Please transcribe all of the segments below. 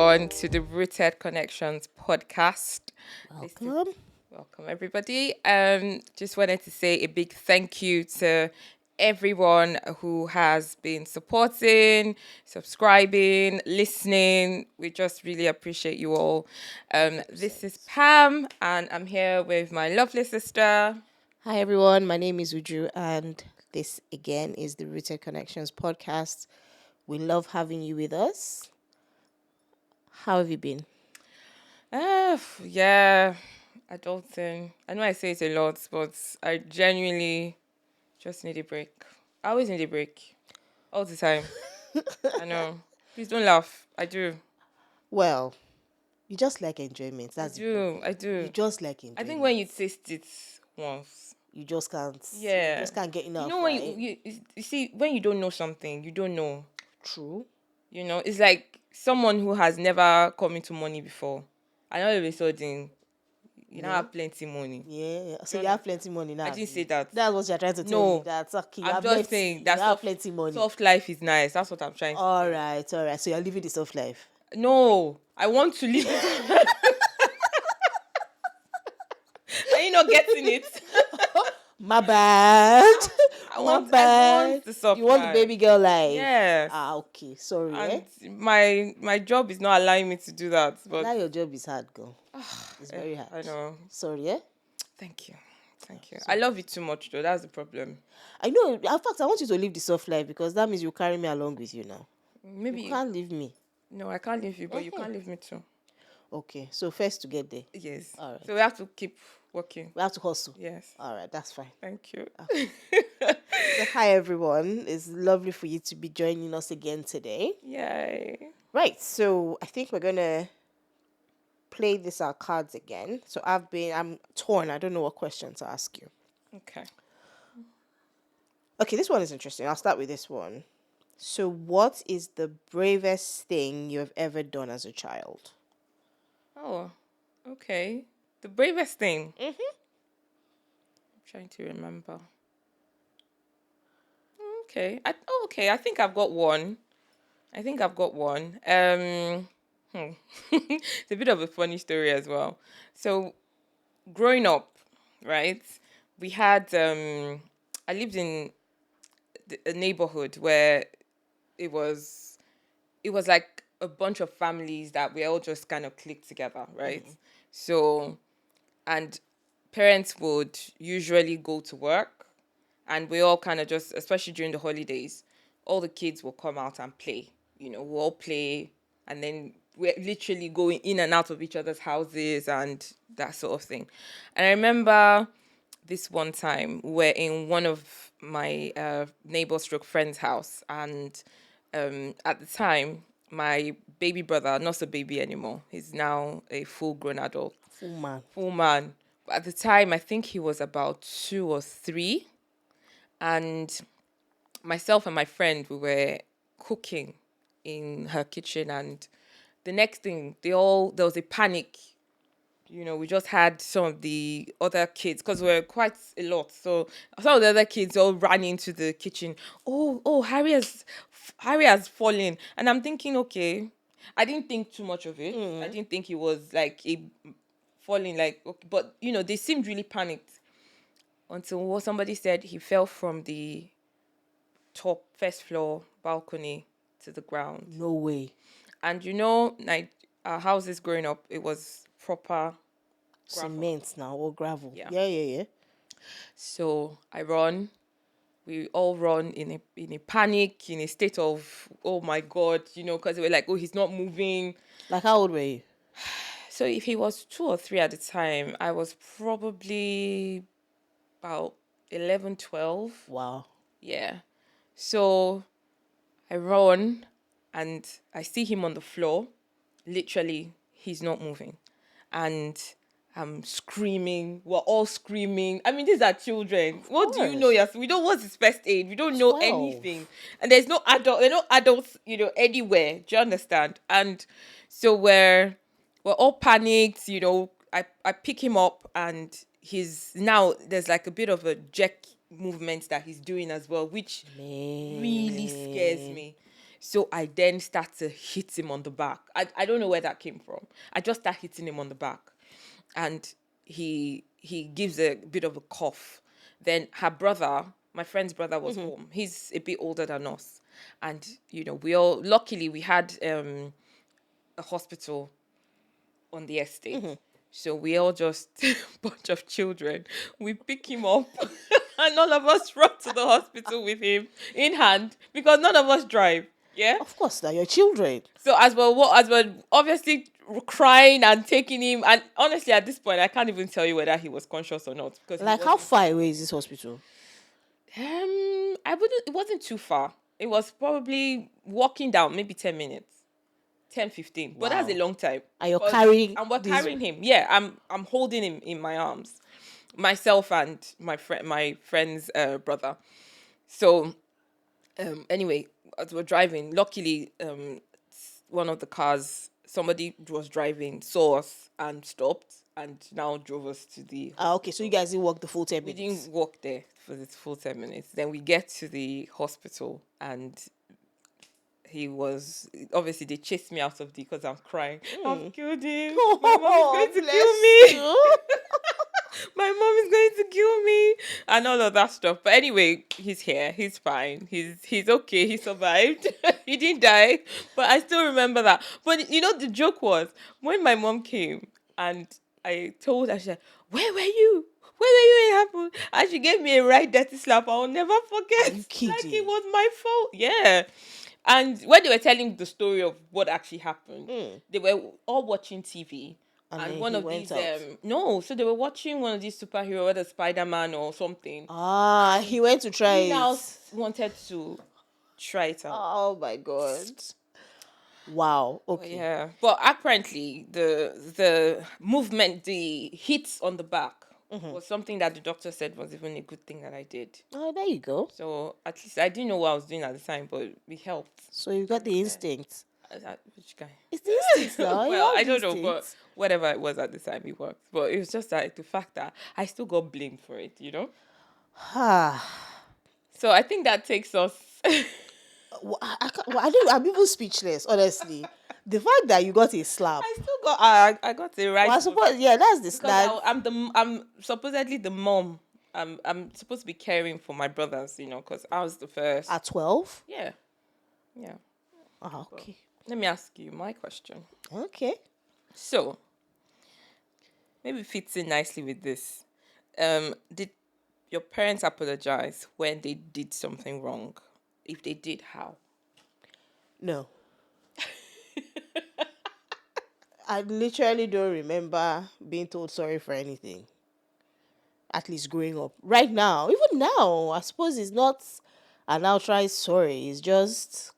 everyone to the Rooted Connections podcast. Welcome. Welcome everybody. Just wanted to say a big thank you to everyone who has been supporting, subscribing, listening. We just really appreciate you all. This is Pam, and I'm here with my lovely sister. Hi, everyone. My name is Uju, and this again is the Rooted Connections podcast. We love having you with us. How have you been? Yeah, adulting. I know I say it a lot, but I genuinely just need a break. I always need a break. All the time. I know. Please don't laugh. I do. Well, you just like enjoyment. I That's the do. problem. I do. You just like I think enjoyment. when you taste it once, You just can't. yeah. You just can't get enough. You know when right? you see when you don't know something, you don't know. True. You know, it's like someone who has never come into money before, and all of a sudden, you now have plenty money. Yeah. So you have plenty money now. I didn't say that. That's what you're trying to tell No, me. That's okay. I'm just saying that you have plenty money. soft life is nice. That's what I'm trying to say. All right. So you're living the soft life. No, I want to live it. Are you not getting it? My bad. I want the soft You want the life. baby girl life? Yes. Okay. Sorry. And my job is not allowing me to do that. But Now your job is hard, girl. It's very hard. I know. Sorry, eh? Thank you. I love it too much though. That's the problem. I know. In fact, I want you to live the soft life because that means you carry me along with you now. Maybe You can't leave me. No, I can't leave you, but you can't leave me too. Okay. So first to get there. Yes. All right. So we have to keep working. We have to hustle. Yes. All right. That's fine. Thank you. So hi, everyone. It's lovely for you to be joining us again today. Yay. Right. So I think we're going to play this our cards again. So I'm torn. I don't know what question to ask you. Okay. Okay, this one is interesting. I'll start with this one. So what is the bravest thing you have ever done as a child? Oh, okay. The bravest thing. Mm-hmm. I'm trying to remember. Okay. Okay. I think I've got one. It's a bit of a funny story as well. So, growing up, right, we had I lived in a neighborhood where it was like a bunch of families that we all just kind of clicked together, right? So, and parents would usually go to work, and we all kind of just, especially during the holidays, all the kids will come out and play. You know, we'll all play, and then we're literally going in and out of each other's houses and that sort of thing. And I remember this one time we're in one of my neighbor stroke friend's house, and at the time my baby brother, not so baby anymore, he's now a full grown adult, full man. But at the time I think he was about 2 or 3, and myself and my friend, we were cooking in her kitchen, and the next thing there was a panic. You know, we just had some of the other kids, because we're quite a lot. So some of the other kids all ran into the kitchen. Oh, Harry has fallen. And I'm thinking, okay, I didn't think too much of it. I didn't think it was like a falling, like, okay, but you know, they seemed really panicked until somebody said he fell from the top first floor balcony to the ground. No way. And you know, like our houses growing up, it was proper cement now or gravel. Yeah. Yeah. So I run. We all run in a panic, in a state of, oh my God, you know, because we were like, oh, he's not moving. Like, how old were you? So if he was 2 or 3 at the time, I was probably about 11, 12. Wow. Yeah. So I run and I see him on the floor. Literally, he's not moving. And I'm screaming. We're all screaming. I mean, these are children. What do you know? Yes, we don't. What's his first aid? We don't know 12. anything. And there's no adult. There are no adults, you know, anywhere. Do you understand? And so we're all panicked. You know, I pick him up, and there's like a bit of a jerk movement that he's doing as well, which really scares me. So I then start to hit him on the back. I don't know where that came from. I just start hitting him on the back. And he gives a bit of a cough. Then her brother, my friend's brother, was home. He's a bit older than us. And, we all, luckily, we had a hospital on the estate. So we all just, bunch of children, we pick him up and all of us run to the hospital with him in hand because none of us drive. Yeah. Of course, they're your children. So as we're obviously crying and taking him, and honestly at this point I can't even tell you whether he was conscious or not because Like, how far away is this hospital? it wasn't too far. It was probably walking down maybe 10 minutes. 10, 15. But that's a Wow. long time. And you're Because- carrying and we're this- carrying him. Yeah, I'm holding him in my arms. Myself and my friend's brother. So anyway, as we're driving, luckily one of the cars, somebody was driving, saw us and stopped and now drove us to the Okay, so you guys didn't walk the full 10 we minutes. didn't walk there for the full 10 minutes. Then we get to the hospital and he was obviously they chased me out of the because I'm crying. I've killed him. My mom is going to kill me. My mom is going to kill me and all of that stuff. But anyway, he's here. He's fine. He's okay. He survived. He didn't die. But I still remember that. But the joke was when my mom came and I told her, she said, "Where were you? Where were you when it happened?" And she gave me a right dirty slap. I will never forget. Are you kidding? Like it was my fault. Yeah. And when they were telling the story of what actually happened, they were all watching TV. And And then one he of went these, out. no, so they were watching one of these superhero, whether Spider-Man or something. He went to try He it. now wanted to try it out. Oh my god. Wow. Okay. Yeah, but apparently the movement, the hits on the back was something that the doctor said was even a good thing that I did. Oh, there you go. So at least I didn't know what I was doing at the time, but it helped. So you got the instinct. Which guy? It's the instinct now. You Well, have I the don't know, but instinct. whatever it was at the time, it worked. But it was just like the fact that I still got blamed for it, So I think that takes us. I'm even speechless, honestly. The fact that you got a slap. I still got. I got the right. Well, I suppose, yeah, that's the because I'm supposedly the mom. I'm supposed to be caring for my brothers, because I was the first. At 12? Yeah. Okay. Let me ask you my question. Okay. So, maybe fits in nicely with this. Did your parents apologize when they did something wrong? If they did, how? No. I literally don't remember being told sorry for anything. At least growing up. Right now, even now, I suppose it's not an outright sorry. It's just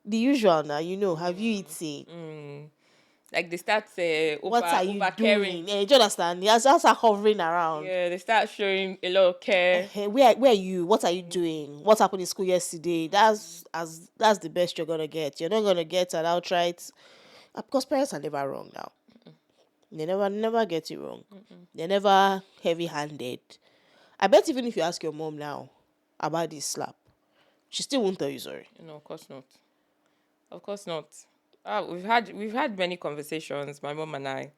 the usual now, have you eaten? Like they start What are you over-caring. doing? Do you understand? Yes, just are hovering around. Yeah, they start showing a lot of care. Hey, where are you? What are you doing? What happened in school yesterday? That's the best you're gonna get. You're not gonna get an outright, because parents are never wrong now. They never get it wrong. They're never heavy-handed. I bet even if you ask your mom now about this slap, she still won't tell you sorry. No, of course not. Of course not. We've had many conversations, my mom and I,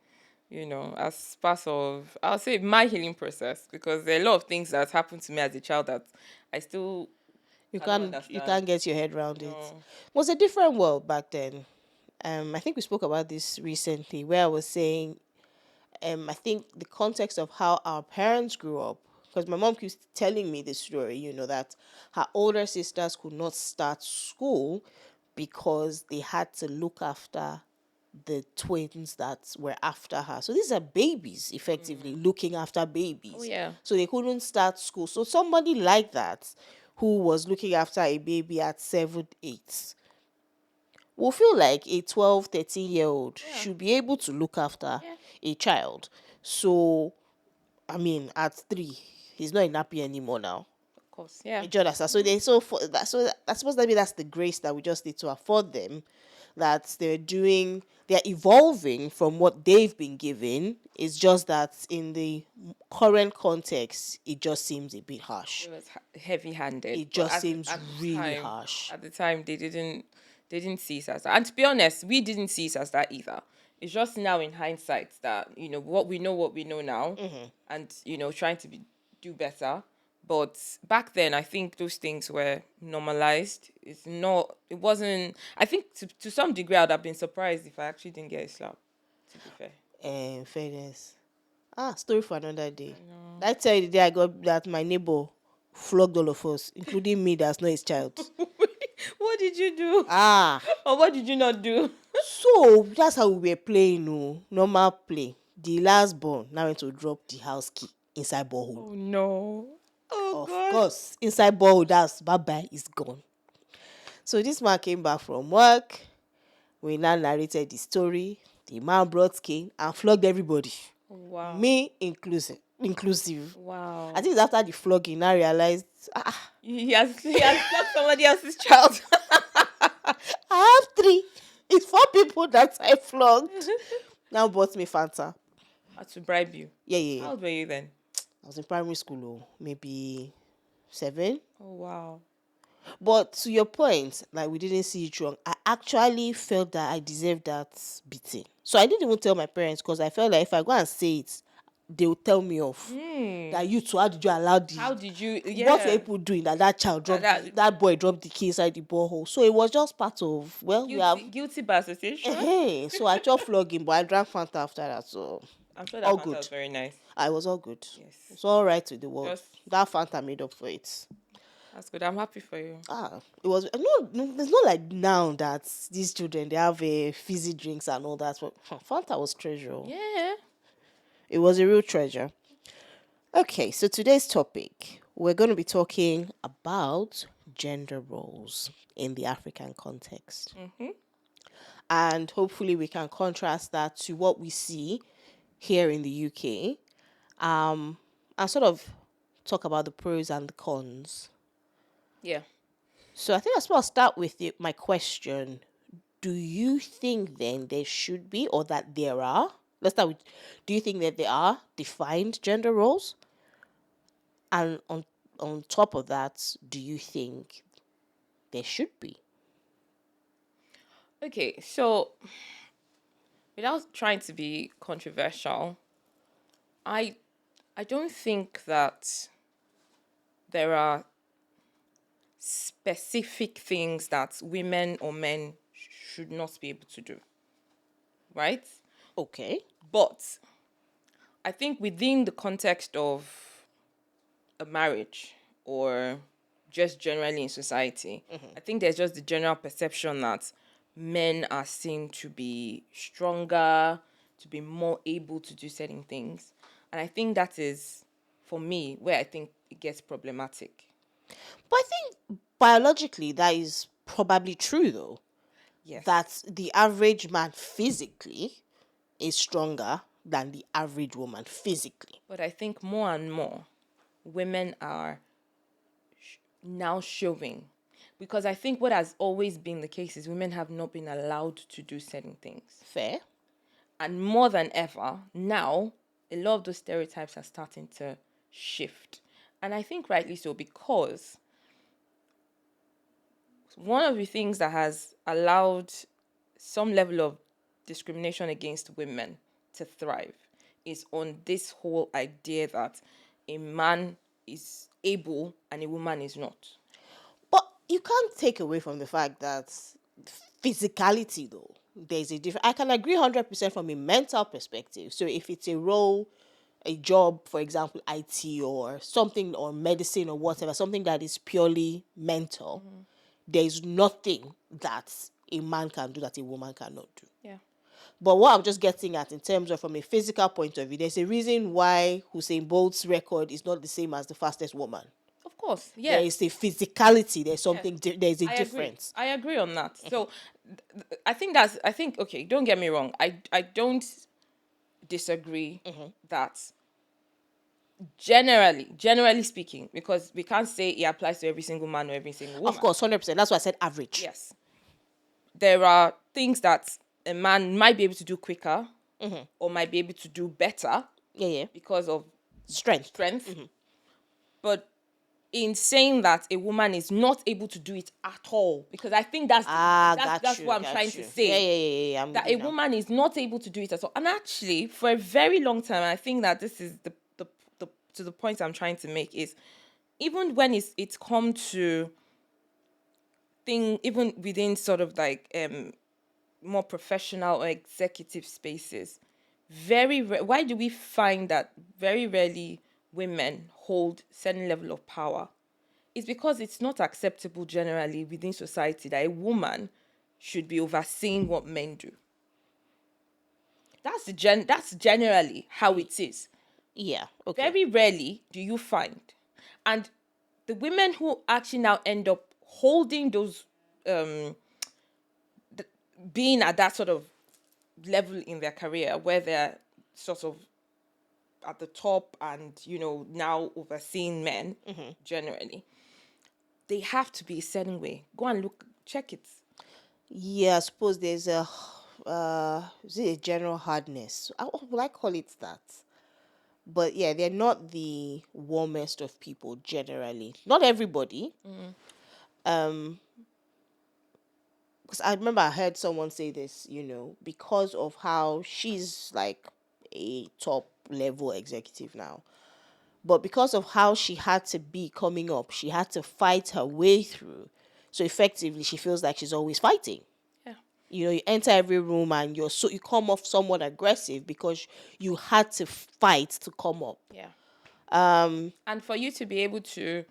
as part of, I'll say, my healing process, because there are a lot of things that happened to me as a child that I still You cannot can't get your head around it. No. It was a different world back then. I think we spoke about this recently, where I was saying, I think the context of how our parents grew up, because my mom keeps telling me this story, that her older sisters could not start school because they had to look after the twins that were after her. So these are babies, effectively, looking after babies. Oh, yeah. So they couldn't start school. So somebody like that, who was looking after a baby at 7, 8, will feel like a 12, 13-year-old should be able to look after a child. So, at 3, he's not in nappy anymore now. Of course, yeah. Do you understand? So that's supposed to be that's the grace that we just need to afford them. that they're evolving from what they've been given. It's just that in the current context, it just seems a bit harsh. It was heavy-handed, It but just seems at the really time, harsh. they didn't see it as that. And to be honest, we didn't see it as that either. It's just now in hindsight that what we know now, and trying to do better. But back then, I think those things were normalized. It's not. It wasn't. I think to some degree, I'd have been surprised if I actually didn't get a slap. To be fair. Fairness. Story for another day. I tell you the day I got that my neighbor flogged all of us, including me that's not his child. What did you do? Or what did you not do? So that's how we were playing, normal play. The last born now went to drop the house key inside borehole. Oh no. Oh Of God. course, inside borehole, that's bye-bye, it's gone. So this man came back from work. We now narrated the story. The man brought cane and flogged everybody. Wow. Me inclusive. Wow. I think it's after the flogging I realized He has flogged somebody else's child. I have 3. It's 4 people that I flogged. Now bought me Fanta. Had to bribe you. Yeah. How old were you then? I was in primary school, maybe 7. Oh wow. But to your point, like we didn't see it wrong, I actually felt that I deserved that beating. So I didn't even tell my parents because I felt like if I go and say it, they will tell me off. That you too, how did you allow the... How did you... Yeah. What were people doing that child dropped... That boy dropped the key inside the borehole. So it was just part of... Well, guilty by association. So I tried flogging, but I drank Fanta after that, so... I'm sure that all Fanta good. was very nice. I was all good. Yes. It's all right with the world. That Fanta made up for it. That's good. I'm happy for you. It was... No, it's not like now that these children, they have fizzy drinks and all that. But Fanta was treasure. Yeah. It was a real treasure. Okay, so today's topic, we're going to be talking about gender roles in the African context. And hopefully we can contrast that to what we see here in the UK. And sort of talk about the pros and the cons. Yeah. So I think I'll start with my question. Do you think then there should be, or that there are, let's start with, do you think that there are defined gender roles? And on top of that, do you think there should be? Okay, so without trying to be controversial, I don't think that there are specific things that women or men should not be able to do. Right? Okay. But I think within the context of a marriage or just generally in society, I think there's just the general perception that men are seen to be stronger, to be more able to do certain things. And I think that is, for me, where I think it gets problematic. But I think biologically that is probably true though. Yes. That the average man physically is stronger than the average woman physically. But I think more and more women are now showing, because I think what has always been the case is women have not been allowed to do certain things. Fair. And more than ever, now, a lot of those stereotypes are starting to shift. And I think rightly so, because one of the things that has allowed some level of discrimination against women to thrive is on this whole idea that a man is able and a woman is not. But you can't take away from the fact that physicality, though, there's a difference. I can agree 100% from a mental perspective. So if it's a role, a job, for example, IT or something, or medicine or whatever, something that is purely mental, there's nothing that a man can do that a woman cannot do. Yeah. But what I'm just getting at in terms of from a physical point of view, there's a reason why Usain Bolt's record is not the same as the fastest woman. Of course, yeah. There is a physicality. There's something. There's a difference. I agree on that. So, I think okay. Don't get me wrong. I don't disagree that generally speaking, because we can't say it applies to every single man or every single woman. Of course, 100%. That's why I said average. Yes. There are things that a man might be able to do quicker Mm-hmm. or might be able to do better Yeah, yeah. because of Strength. strength. Mm-hmm. But in saying that a woman is not able to do it at all, because I think that's Ah, that's what I'm trying got to you. Yeah, say, yeah, yeah, yeah. I'm with that a you now. woman is not able to do it at all. And actually, for a very long time, I think that this is the to the point I'm trying to make is, even when it's come to thing, even within sort of like more professional or executive spaces, why do we find that very rarely women hold certain level of power? It's because it's not acceptable generally within society that a woman should be overseeing what men do. That's generally how it is. Yeah. Okay. Very rarely do you find, and the women who actually now end up holding those, um being at that sort of level in their career where they're sort of at the top and now overseeing men, generally, they have to be a certain way. Go and look, check it. Yeah, I suppose there's a is it a general hardness? Will I call it that? But yeah, they're not the warmest of people generally. Not everybody. Um, because I remember I heard someone say this, because of how she's like a top level executive now. But because of how she had to be coming up, she had to fight her way through. So effectively, she feels like she's always fighting. Yeah. You enter every room and you come off somewhat aggressive because you had to fight to come up. Yeah. And for you to be able to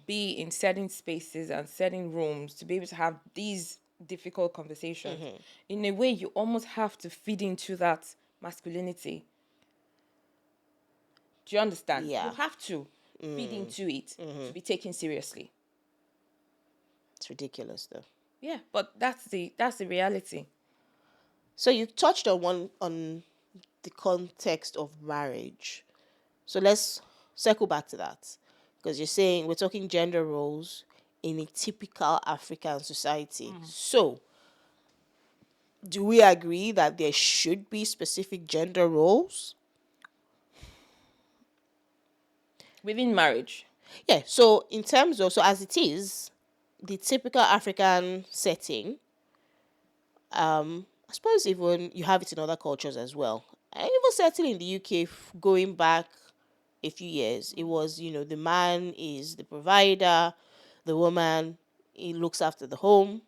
be in certain spaces and certain rooms, to be able to have these difficult conversations, in a way, you almost have to feed into that masculinity. Do you understand? You Yeah, have to feed into it to be taken seriously. it's ridiculous though. Yeah, but that's the reality. So you touched on the context of marriage. So let's circle back to that because you're saying we're talking gender roles in a typical African society. So do we agree that there should be specific gender roles? Within marriage. Yeah. So in terms of as it is, the typical African setting, I suppose even you have it in other cultures as well. And even certainly in the UK, going back a few years, it was, the man is the provider, the woman, he looks after the home.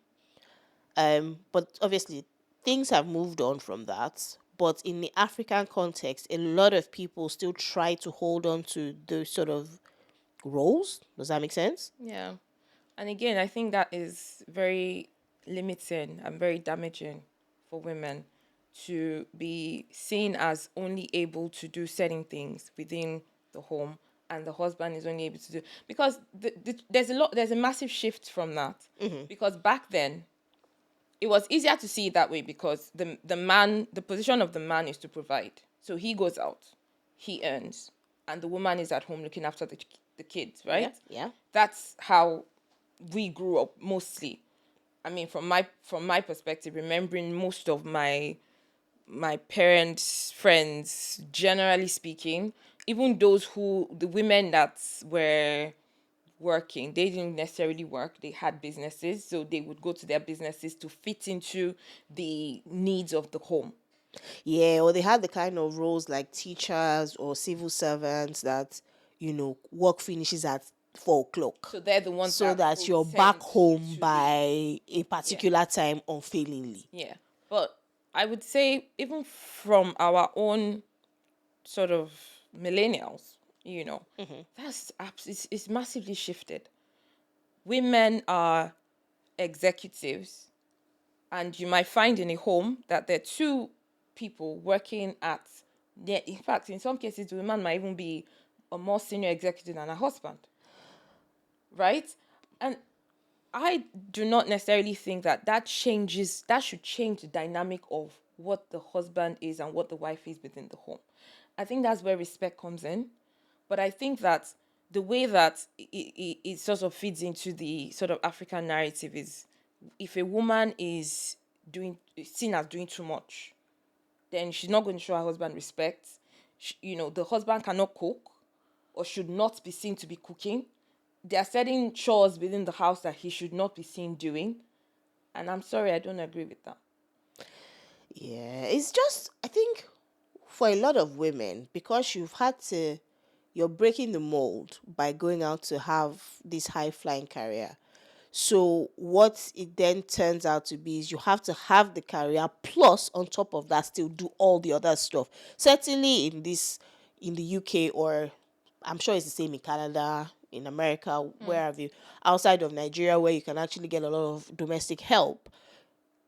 But obviously, things have moved on from that. But in the African context, a lot of people still try to hold on to those sort of roles. Does that make sense? Yeah. And again, I think that is very limiting and very damaging for women to be seen as only able to do certain things within the home, and the husband is only able to do, because there's a massive shift from that. Because back then it was easier to see it that way, because the position of the man is to provide, so he goes out, he earns, and the woman is at home looking after the kids, right? Yeah. That's how we grew up mostly. I mean, from my perspective, remembering most of my parents' friends, generally speaking, even the women that were working, they didn't necessarily work. They had businesses, so they would go to their businesses to fit into the needs of the home. Yeah, or they had the kind of roles like teachers or civil servants that, work finishes at 4 o'clock. So they're the ones So that that will you're back tend home to the by a yeah. particular time unfailingly. Yeah. But I would say, even from our own sort of millennials, it's massively shifted. Women are executives, and you might find in a home that there are two people working at, yeah, in fact, in some cases, the woman might even be a more senior executive than her husband, right? And I do not necessarily think that should change the dynamic of what the husband is and what the wife is within the home. I think that's where respect comes in. But I think that the way that it sort of feeds into the sort of African narrative is, if a woman is seen as doing too much, then she's not going to show her husband respect. The husband cannot cook or should not be seen to be cooking. There are certain chores within the house that he should not be seen doing. And I'm sorry, I don't agree with that. Yeah, it's just, I think, for a lot of women, because you're breaking the mold by going out to have this high flying career. So what it then turns out to be is you have to have the career plus on top of that still do all the other stuff. Certainly in the UK, or I'm sure it's the same in Canada, in America, where have you, outside of Nigeria, where you can actually get a lot of domestic help,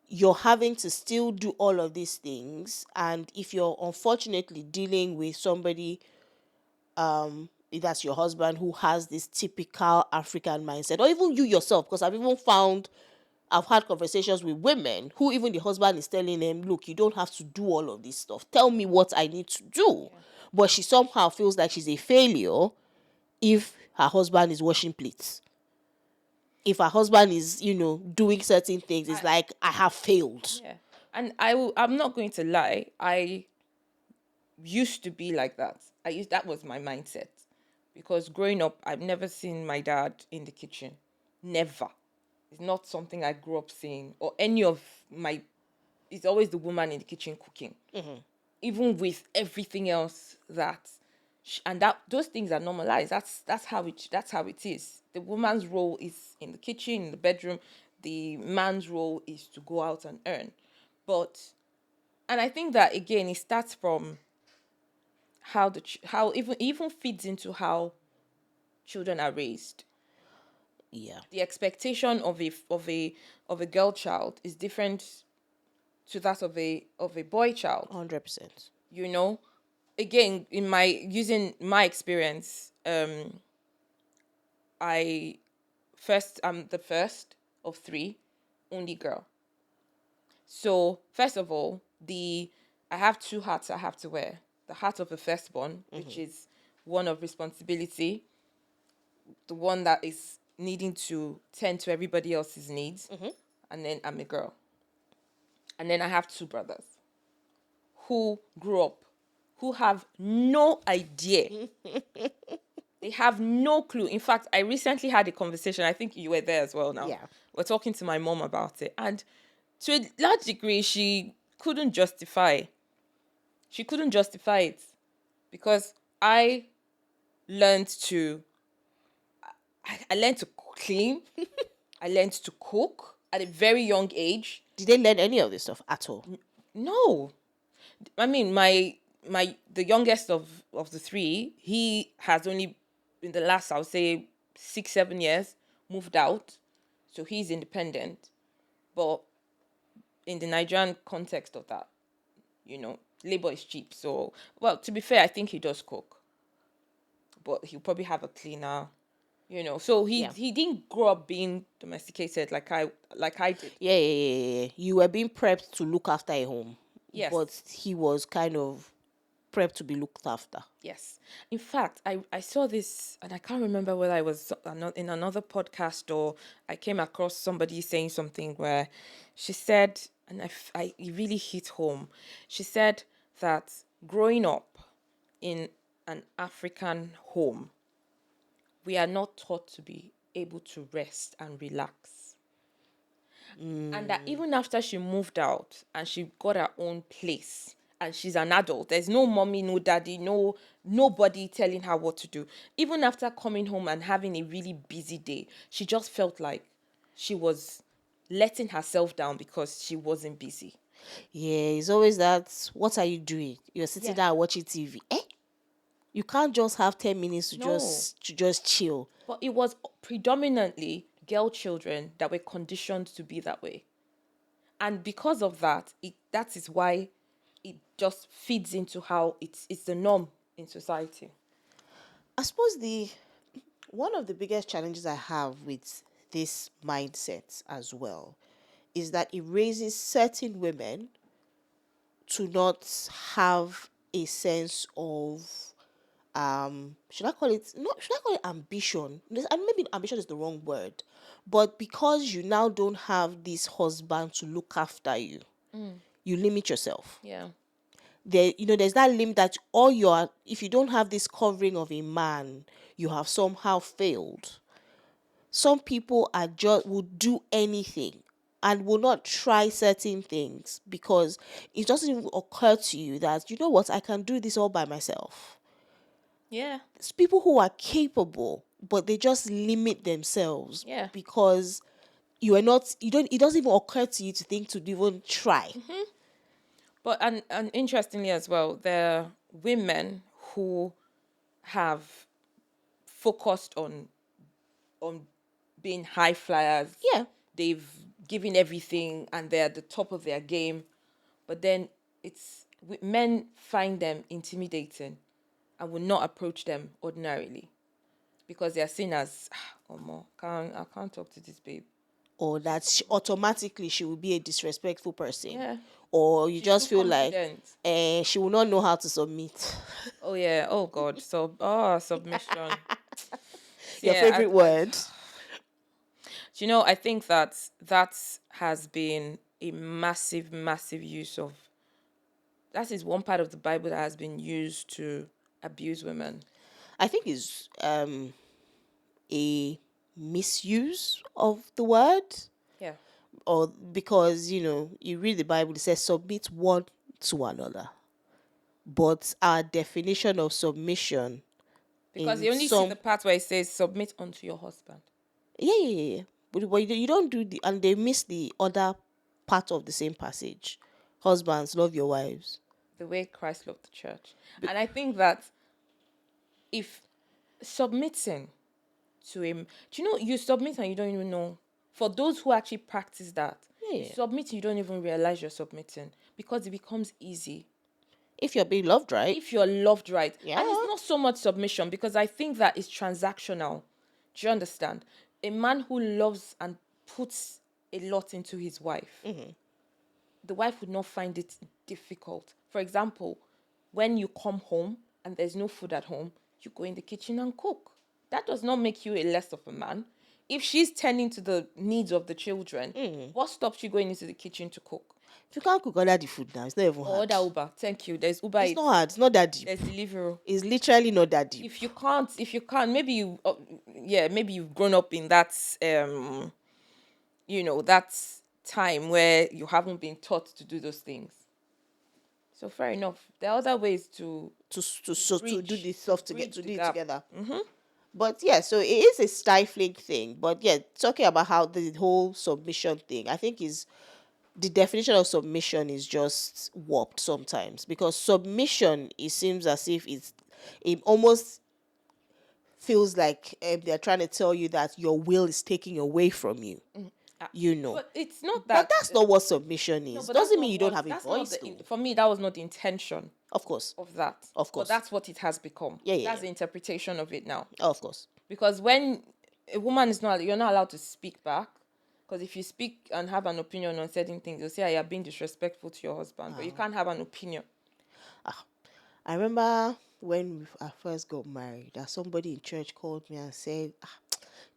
you're having to still do all of these things. And if you're unfortunately dealing with somebody, if that's your husband, who has this typical African mindset, or even you yourself, because I've had conversations with women who even the husband is telling them, look, you don't have to do all of this stuff. Tell me what I need to do. Yeah. But she somehow feels like she's a failure if her husband is washing plates. If her husband is, doing certain things, it's like, I have failed. Yeah. And I'm not going to lie. I used to be like that. That was my mindset. Because growing up, I've never seen my dad in the kitchen. Never. It's not something I grew up seeing. Or any of my... It's always the woman in the kitchen cooking. Mm-hmm. Even with everything else and that those things are normalized. That's how it is. The woman's role is in the kitchen, in the bedroom. The man's role is to go out and earn. And I think that again, it starts from how even feeds into how children are raised. Yeah. The expectation of a girl child is different to that of a boy child. 100%. Again, using my experience, I'm the first of three, only girl. So first of all, I have two hats I have to wear. The hat of a firstborn, which is one of responsibility, the one that is needing to tend to everybody else's needs, and then I'm a girl. And then I have two brothers who grew up, who have no idea. They have no clue. In fact, I recently had a conversation. I think you were there as well now. Yeah. We're talking to my mom about it. And to a large degree, she couldn't justify it because I learned to clean. I learned to cook at a very young age. Did they learn any of this stuff at all? No. I mean, the youngest of the three, he has only in the last, I would say, 6-7 years moved out, so he's independent. But in the Nigerian context of that, labor is cheap. So, well, to be fair, I think he does cook, but he'll probably have a cleaner. So he didn't grow up being domesticated like I did. Yeah. You were being prepped to look after a home. Yes. But he was kind of prepped to be looked after. Yes. In fact, I saw this, and I can't remember whether I was in another podcast or I came across somebody saying something where she said, and it really hit home. She said that growing up in an African home, we are not taught to be able to rest and relax. And that even after she moved out and she got her own place and she's an adult, there's no mommy, no daddy, nobody telling her what to do. Even after coming home and having a really busy day, she just felt like she was letting herself down because she wasn't busy. Yeah, it's always that, what are you doing? You're sitting down watching TV. You can't just have 10 minutes to just chill. But it was predominantly girl children that were conditioned to be that way. And because of that, that is why it just feeds into how it's the norm in society. I suppose one of the biggest challenges I have with this mindset as well is that it raises certain women to not have a sense of should I call it, no, should I call it ambition? And maybe ambition is the wrong word, but because you now don't have this husband to look after you, you limit yourself. Yeah. There, there's that limit that all your, if you don't have this covering of a man, you have somehow failed. Some people are just will do anything and will not try certain things because it doesn't even occur to you that, you know what, I can do this all by myself. Yeah. It's people who are capable, but they just limit themselves. Yeah. Because you are not, you don't, it doesn't even occur to you to think to even try. But and interestingly as well, there are women who have focused on being high flyers. Yeah. They've given everything and they're at the top of their game. But then men find them intimidating and will not approach them ordinarily because they are seen as, oh, more, I can't talk to this babe. Or that automatically she will be a disrespectful person. Yeah. Or you She's just too feel like confident. she will not know how to submit. Oh yeah. Oh God. Submission. Your Yeah. favorite word. I think that has been a massive, massive use of. That is one part of the Bible that has been used to abuse women. I think is a misuse of the word. Yeah. Or because, you read the Bible, it says submit one to another. But our definition of submission, Because in they only see some, the part where it says submit unto your husband. yeah. But you don't do and they miss the other part of the same passage. Husbands, love your wives. The way Christ loved the church. And I think that if submitting to him, you submit and you don't even know. For those who actually practice that, you Yeah. submit and you don't even realize you're submitting because it becomes easy. If you're being loved right. If you're loved right. Yeah. And it's not so much submission because I think that is transactional. Do you understand? A man who loves and puts a lot into his wife, the wife would not find it difficult. For example, when you come home and there's no food at home, you go in the kitchen and cook. That does not make you a less of a man. If she's tending to the needs of the children, what stops you going into the kitchen to cook? If you can't cook, order the food now. It's not even hard. Order Uber. Thank you. There's Uber. It's not hard. It's not that deep. There's Deliveroo. It's literally not that deep. If you can't, maybe maybe you've grown up in that, that time where you haven't been taught to do those things. So fair enough. There are other ways to do this stuff to do it together. Mm-hmm. But yeah, so it is a stifling thing. But yeah, talking about how the whole submission thing, I think is the definition of submission is just warped sometimes, because submission, it seems as if it almost feels like they're trying to tell you that your will is taken away from you. But it's not that. But that's not what submission is. but Doesn't that's mean not you don't what- have a that's not voice. for me, that was not the intention Of course. of that. Of course. But that's what it has become. Yeah. That's the interpretation of it now. Of course. Because when a woman you're not allowed to speak back. Because if you speak and have an opinion on certain things, you'll say you're being disrespectful to your husband. But you can't have an opinion. I remember when I first got married, that somebody in church called me and said,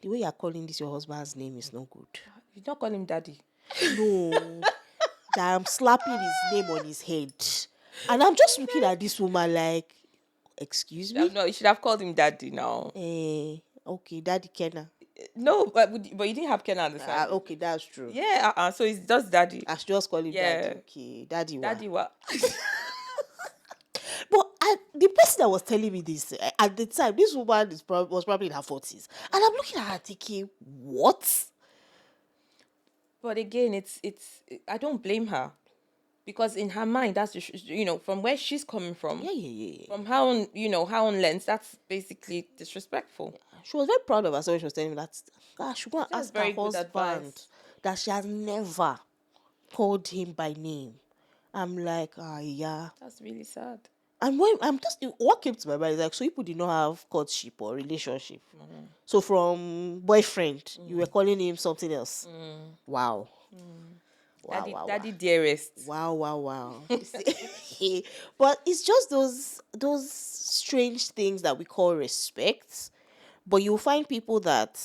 the way you're calling this your husband's name is no good. You don't call him daddy. No, that I'm slapping his name on his head. And I'm just looking at this woman like, excuse me? No, you should have called him daddy now. Okay, Daddy Kenna. No, but you didn't have Ken at the time. Okay, that's true. Yeah, so it's just daddy. I should just call him Yeah. Daddy. Okay, Daddy. Daddy what? But the person that was telling me this at the time, this woman was probably in her 40s. And I'm looking at her thinking, what? But again, I don't blame her. Because in her mind, that's, from where she's coming from. Yeah. From her own lens, that's basically disrespectful. She was very proud of herself when she was telling me that, gosh, she going to That's ask her very good husband advice. that she has never called him by name. I'm like, yeah. That's really sad. And when what came to my mind is like, so people did not have courtship or relationship. So from boyfriend, you were calling him something else. Wow. Daddy dearest. Wow. But it's just those strange things that we call respect, but you'll find people that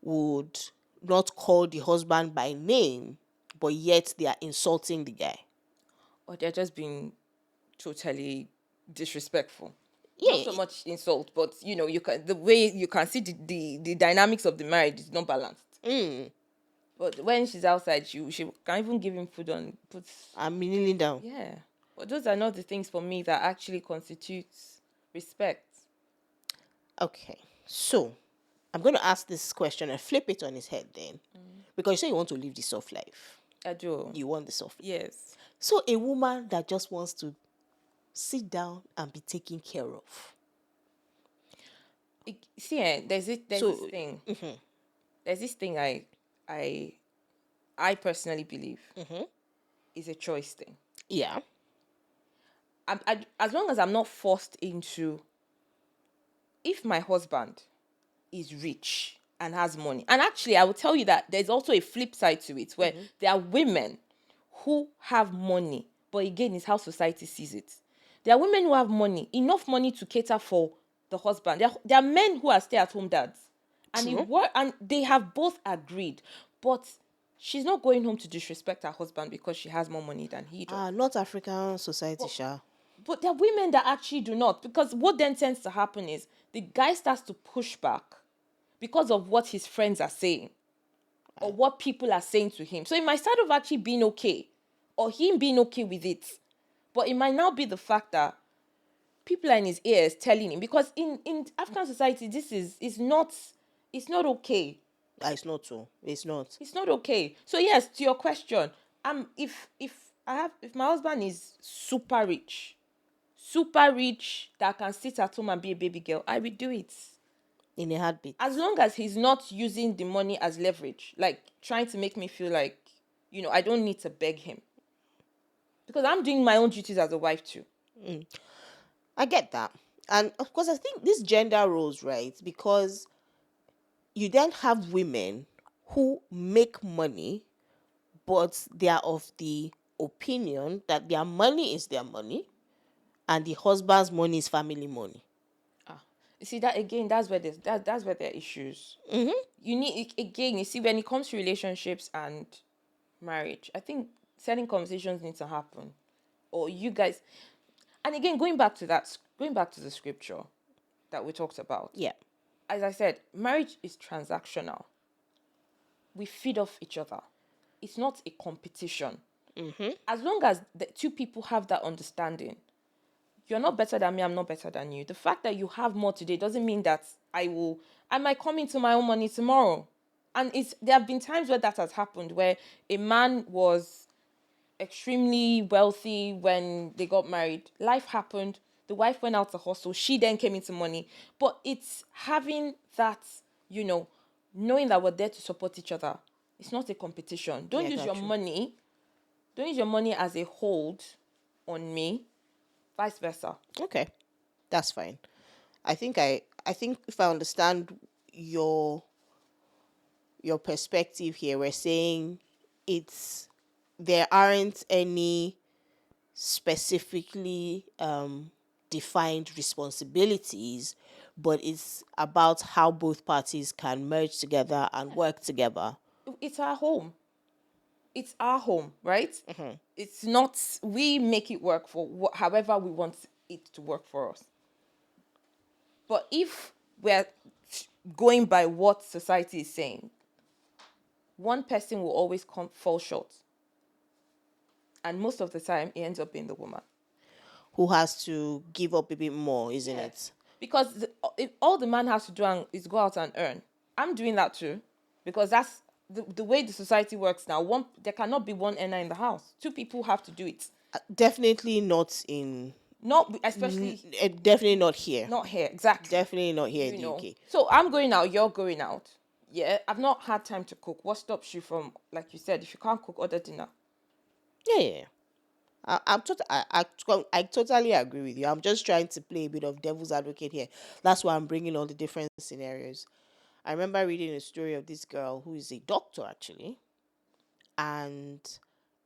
would not call the husband by name, but yet they are insulting the guy. Or they're just being totally disrespectful. Not Yeah. so much insult, but you can the way you can see the dynamics of the marriage is not balanced. But when she's outside, she can even give him food on put. I'm kneeling down. Yeah, but those are not the things for me that actually constitutes respect. Okay, so I'm going to ask this question and flip it on his head then. Because you say you want to live the soft life. I do. You want the soft life. Yes. So a woman that just wants to sit down and be taken care of. See, there's this thing. There's this thing I personally believe is a choice thing. Yeah. As long as I'm not forced into, if my husband is rich and has money, and actually I will tell you that there's also a flip side to it where there are women who have money, but again, it's how society sees it. There are women who have money, enough money to cater for the husband. There are men who are stay-at-home dads, and and they have both agreed, but she's not going home to disrespect her husband because she has more money than he does. Not African society, Sha. But there are women that actually do not, because what then tends to happen is the guy starts to push back because of what his friends are saying or what people are saying to him. So it might start off actually being okay or him being okay with it. But it might now be the fact that people are in his ears telling him, because in African society, this is not, it's not okay. It's not so. It's not. It's not okay. So yes, to your question, if my husband is super rich that can sit at home and be a baby girl, I will do it. In a heartbeat. As long as he's not using the money as leverage, like trying to make me feel like, I don't need to beg him. Because I'm doing my own duties as a wife too. I get that. And of course, I think this gender roles, right? Because you then have women who make money, but they are of the opinion that their money is their money and the husband's money is family money. You see that again, that's where that's where there are issues. You need, again, you see, when it comes to relationships and marriage, I think certain conversations need to happen. Or you guys, and again, going back to the scripture that we talked about. Yeah. As I said, marriage is transactional. We feed off each other. It's not a competition. As long as the two people have that understanding, you're not better than me, I'm not better than you. The fact that you have more today doesn't mean that I might come into my own money tomorrow. And there have been times where that has happened, where a man was extremely wealthy when they got married. Life happened. The wife went out to hustle. She then came into money. But it's having that, knowing that we're there to support each other. It's not a competition. Don't use your money as a hold on me. Vice versa. Okay. That's fine. I think if I understand your perspective here, we're saying there aren't any specifically defined responsibilities, but it's about how both parties can merge together and work together. It's our home. It's our home, right? It's not, we make it work for however we want it to work for us. But if we're going by what society is saying, one person will always fall short. And most of the time, it ends up being the woman. Who has to give up a bit more, isn't it? Because if all the man has to do is go out and earn. I'm doing that too. Because that's the way the society works now. There cannot be one earner in the house. Two people have to do it. Definitely not in... Not especially... definitely not here. Not here, exactly. Definitely not here in the UK. So I'm going out, you're going out. Yeah, I've not had time to cook. What stops you from, like you said, if you can't cook, order dinner? Yeah. I totally agree with you. I'm just trying to play a bit of devil's advocate here. That's why I'm bringing all the different scenarios. I remember reading a story of this girl who is a doctor, actually, and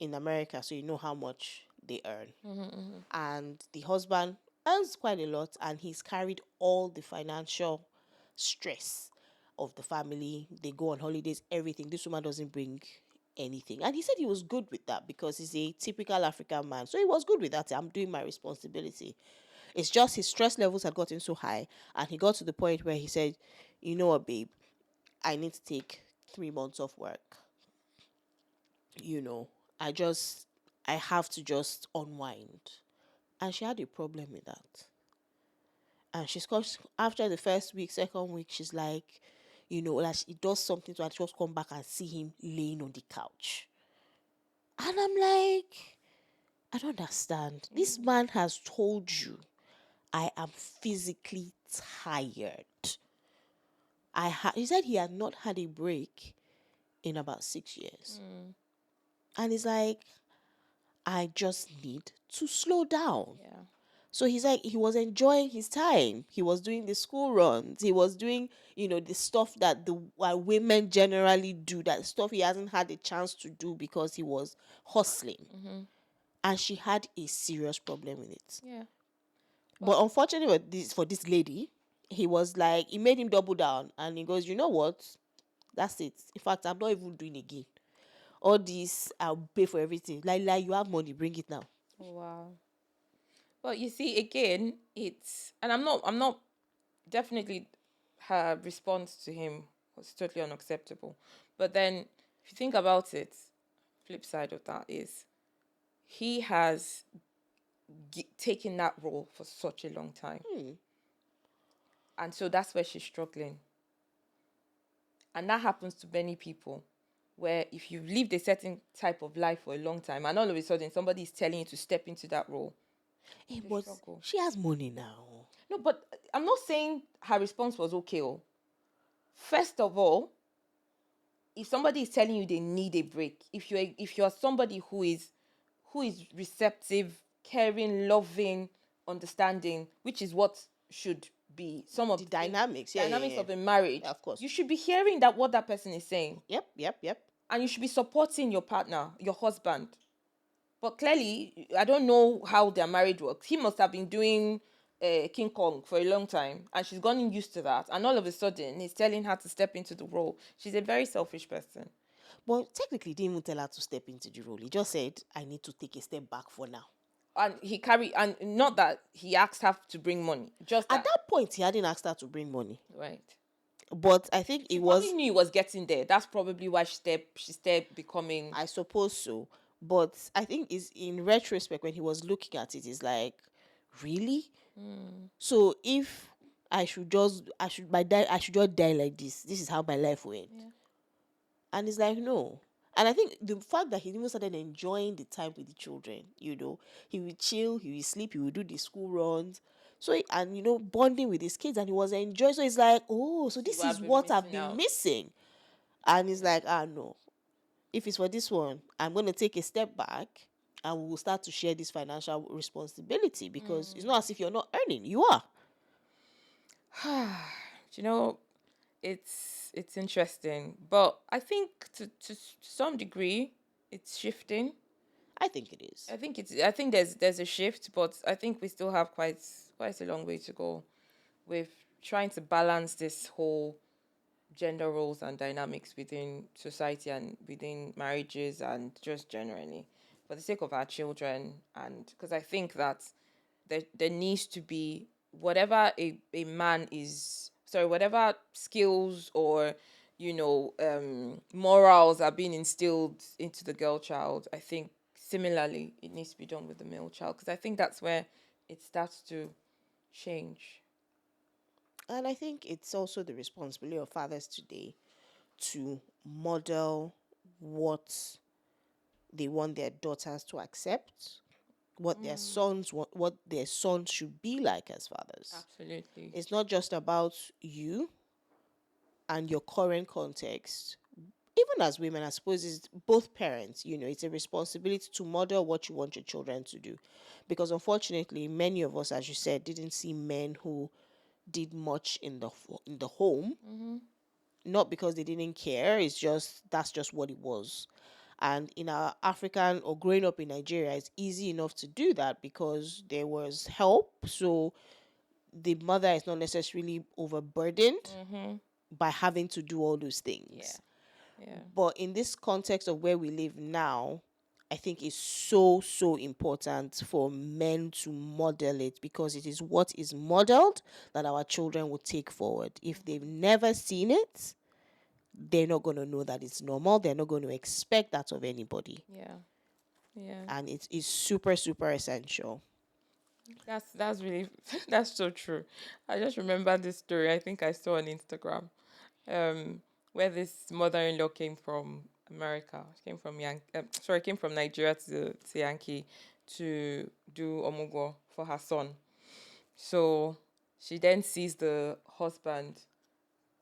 in America, so you know how much they earn. And the husband earns quite a lot, and he's carried all the financial stress of the family. They go on holidays, everything. This woman doesn't bring anything. And he said he was good with that because he's a typical African man. So he was good with that. I'm doing my responsibility. It's just his stress levels had gotten so high, and he got to the point where he said, "You know what, babe? I need to take 3 months off work. You know, I have to just unwind." And she had a problem with that. And she's comes after the first week, second week, she's like, like she does something to her, just come back and see him laying on the couch. And I'm like, I don't understand. This man has told you I am physically tired. He said he had not had a break in about 6 years. And he's like, I just need to slow down. Yeah. So he's like, he was enjoying his time. He was doing the school runs. He was doing, the stuff that the women generally do, that stuff he hasn't had a chance to do because he was hustling. And she had a serious problem with it. Yeah. But unfortunately for this lady, he was like, he made him double down. And he goes, you know what? That's it. In fact, I'm not even doing again. All this, I'll pay for everything. Like, you have money, bring it now. Oh, wow. Well, you see, again, and I'm not definitely her response to him was totally unacceptable. But then, if you think about it, flip side of that is he has taken that role for such a long time, and so that's where she's struggling. And that happens to many people, where if you've lived a certain type of life for a long time, and all of a sudden somebody is telling you to step into that role, Hey, you but struggle. she has money now. No, but I'm not saying her response was okay. Oh. First of all, if somebody is telling you they need a break, if you're somebody who is receptive, caring, loving, understanding, which is what should be some of The dynamics, yeah, dynamics yeah. of a marriage, Yeah, of course. you should be hearing that what that person is saying, Yep. and you should be supporting your partner, your husband. But clearly, I don't know how their marriage works. He must have been doing King Kong for a long time, and she's gotten used to that. And all of a sudden, he's telling her to step into the role. She's a very selfish person. But technically, he didn't even tell her to step into the role. He just said, I need to take a step back for now. And not that he asked her to bring money, just At that, that point, he hadn't asked her to bring money. right? But I think She it probably was, knew he was getting there. That's probably why she stepped becoming. I suppose so. But I think is in retrospect, when he was looking at it, it's like, really? So if I should just die like this. This is how my life went. Yeah. And it's like, no. And I think the fact that he even started enjoying the time with the children, he would chill, he would sleep, he would do the school runs. So, and bonding with his kids, and he was enjoying. So it's like, oh, so this What is I've been what I've missing been out. missing. And it's like, no. If it's for this one, I'm going to take a step back, and we will start to share this financial responsibility, because it's not as if you're not earning, you are. You know, it's interesting, but I think to some degree it's shifting. I think it is. I think there's a shift, but I think we still have quite a long way to go with trying to balance this whole gender roles and dynamics within society and within marriages and just generally for the sake of our children. And because I think that there needs to be whatever a man is sorry, whatever skills or morals are being instilled into the girl child, I think similarly it needs to be done with the male child, because I think that's where it starts to change. And I think it's also the responsibility of fathers today to model what they want their daughters to accept, what their sons should be like as fathers. Absolutely. It's not just about you and your current context. Even as women, I suppose it's both parents, it's a responsibility to model what you want your children to do. Because unfortunately, many of us, as you said, didn't see men who did much in the home, not because they didn't care. It's just that's just what it was. And in our African or growing up in Nigeria, it's easy enough to do that because there was help. So the mother is not necessarily overburdened by having to do all those Yeah. things. Yeah. But in this context of where we live now, I think it's so, so important for men to model it, because it is what is modeled that our children will take forward. If they've never seen it, they're not going to know that it's normal. They're not going to expect that of anybody. Yeah. Yeah. And it is super, super essential. That's really that's so true. I just remember this story I think I saw on Instagram. Where this mother-in-law came from America. She came from came from Nigeria to Yankee to do omugo for her son. So she then sees the husband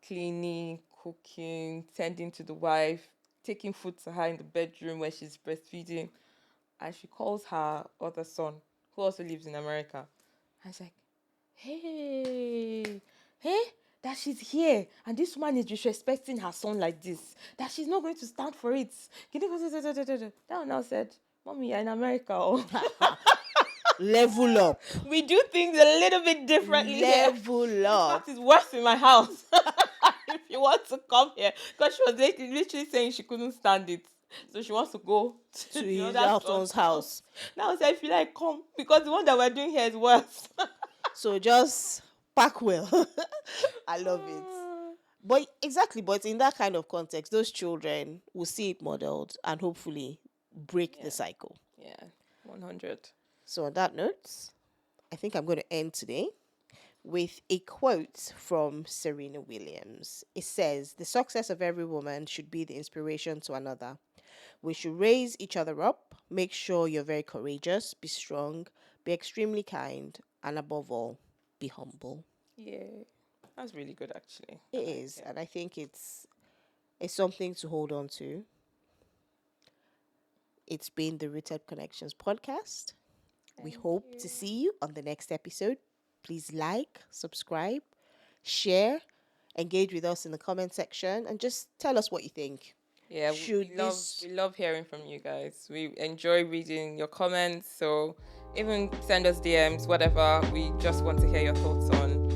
cleaning, cooking, tending to the wife, taking food to her in the bedroom where she's breastfeeding, and she calls her other son, who also lives in America, and she's like, hey, hey, that she's here and this woman is disrespecting her son like this, that she's not going to stand for it. That one now said, Mommy, you're in America. Oh. Level up. We do things a little bit differently here. Level up. This is worse in my house. If you want to come here, because she was literally saying she couldn't stand it, so she wants to go To the his other son's house. Now I said, if you like, come, because the one that we're doing here is worse. So just pack well. I love it. But exactly, but in that kind of context, those children will see it modeled and hopefully break the cycle. Yeah, 100. So on that note, I think I'm going to end today with a quote from Serena Williams. It says, "The success of every woman should be the inspiration to another. We should raise each other up, make sure you're very courageous, be strong, be extremely kind, and above all, be humble." Yeah, that's really good, actually. It is, and I think it's something to hold on to. It's been the Rooted Connections podcast. We hope to see you on the next episode. Please like, subscribe, share, engage with us in the comment section, and just tell us what you think. Yeah, we love hearing from you guys. We enjoy reading your comments, so even send us DMs, whatever. We just want to hear your thoughts on